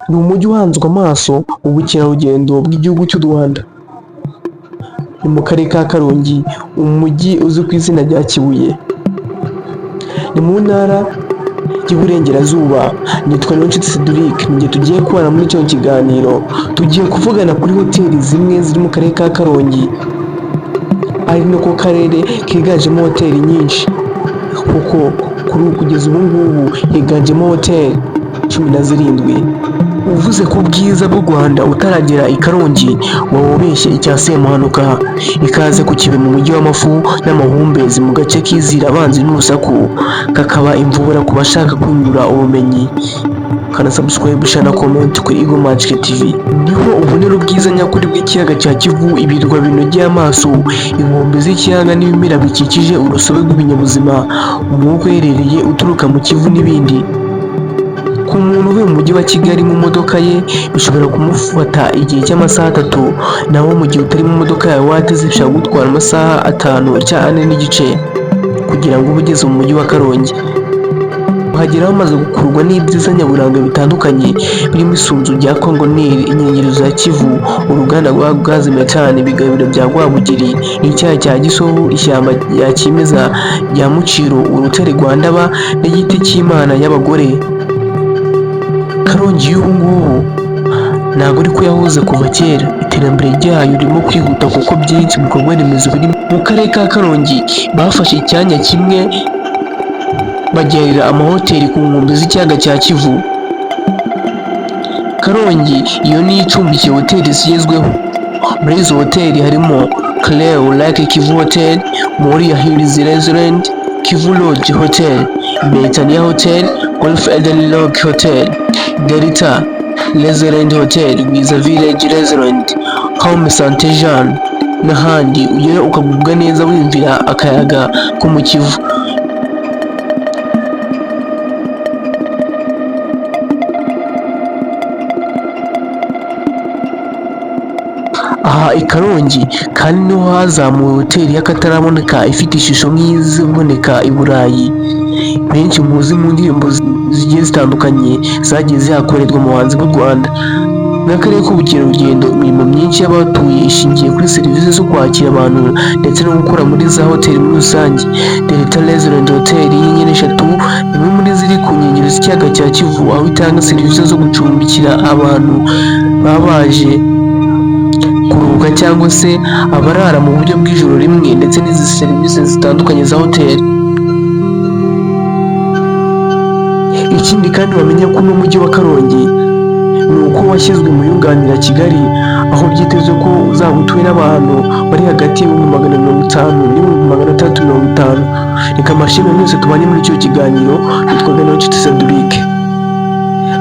ni umujyi uhanzwe amaso mu bukerarugendo bw'igihugu cy'u Rwanda. Ni mu karere ka Karongi, umujyi uzwi ku izina rya Kibuye. Ni mu ntara y'Iburengerazuba. Nitwa Niyonshuti Cedric, ninjye tugiye kubana muri kino kiganiro. Tugiye kuvugana kuri hoteli zimwe ziri mu karere ka Karongi, ari nako karere kiganjemo hoteli nyinshi, kuko kugeza ubu ngubu higanjemo hoteli 17. Uvuze ku bwiza bw'u Rwanda utaragera i Karongi waba ubeshye icya Semuhanuka. Ikaze ku Kibuye, mu mujyi w'amafu n'amahumbezi, mu gace k'izira abanzi n'urusaku, kakaba imvubura ku bashaka kwiyungura ubumenyi. Kana subscribe, share na comment kuri Eagle Magic TV. Niho ubonera ubwiza nyakuri bw'ikiyaga cya Kivu, ibirwa binogeye amaso, inkombe z'ikiyaga n'ibimera bikikije urusobe rw'ibinyabuzima, umwuka uherereye uturuka mu Kivu n'ibindi. Ku muntu uvuye mu mujyi wa Kigali mu modoka ye bishobora kumufata igihe cy'amasaha 3, naho mu gihe utari mu modoka yawe wateze bishobora gutwara amasaha 5 cyangwa 4 n'igice kugira ngo ube ugeze mu mujyi wa Karongi. Uhagera hamaze gukurwa n'ibyiza nyaburanga bitandukanye birimo isunzu rya Congo Nil, inkengero za Kivu, uruganda rwa gazi metane, ibigabiro bya Rwabugiri, icyayi cya Gisovu, ishyamba rya kimeza rya Muciro, urutare rwa Ndaba n'igiti cy'Imana y'abagore. Karongi y'ubu ngubu ntabwo uri ko yahoze kuva kera. Iterambere ryayo ririmo kwihuta kuko byinshi mu bikorwa remezo biri mu karere ka Karongi. Bafashe icyanya kimwe bagerera amahoteli ku nkombe z'ikiyaga cya Kivu. Karongi iyo niyo icumbikiye hoteli zigezweho. Muri izo hoteli harimo Cleo Lake Kivu Hotel, Moriah Hills Restaurant, Kivu Lodge Hotel, Betania Hotel, Golf Eden Lodge Hotel, Delta Restaurant Hotel, Biza Village Restaurant, Home Saint Jean n'ahandi. Ugera ukagubwa neza wiyumvira akayaga ko mu Kivu. Aha i Karongi kandi niho hazamuwe hoteli y'akataraboneka ifite ishusho nk'iziboneka i Burayi. Benshi muzi mu ndirimbo zigiye zitandukanye zagiye zihakorerwa mu buhanzi bw'u Rwanda. N'akarere k'ubukerarugendo, imirimo myinshi y'abatuye ishingiye kuri serivisi zo kwakira abantu ndetse no gukora muri za hoteli muri rusange. Delta Restaurant Hotel y'inyenyeri 3 imwe muri ziri ku nkengero z'ikiyaga cya Kivu, aho itanga serivisi zo gucumbikira abantu baba baje kuruhuka cyangwa se abarara mu buryo bw'ijoro rimwe, ndetse n'izi serivisi zitandukanye za hoteli. Ikindi kandi wamenya ko n'umujyi wa Karongi ni uko washyizwe mu yunganira Kigali, aho byitezwe ko uzaba utuwe n'abantu bari hagati y'ibihumbi 150 n'ibihumbi 350. Reka amashimwe mwese tubanye muri icyo kiganiro. Nitwa Niyonshuti Cedric.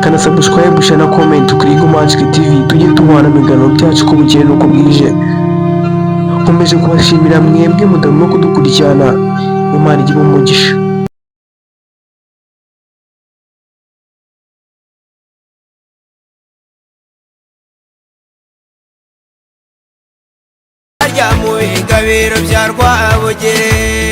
Kana subscribe, share na comment kuri Eagle Magic TV. Tujye tubana mu biganiro byacu ko bukeye nuko bwije. Nkomeje kubashimira mwebwe mudahwema kudukurikirana. Imana igihe umugisha. Mu bigabiro bya Rwabugiri.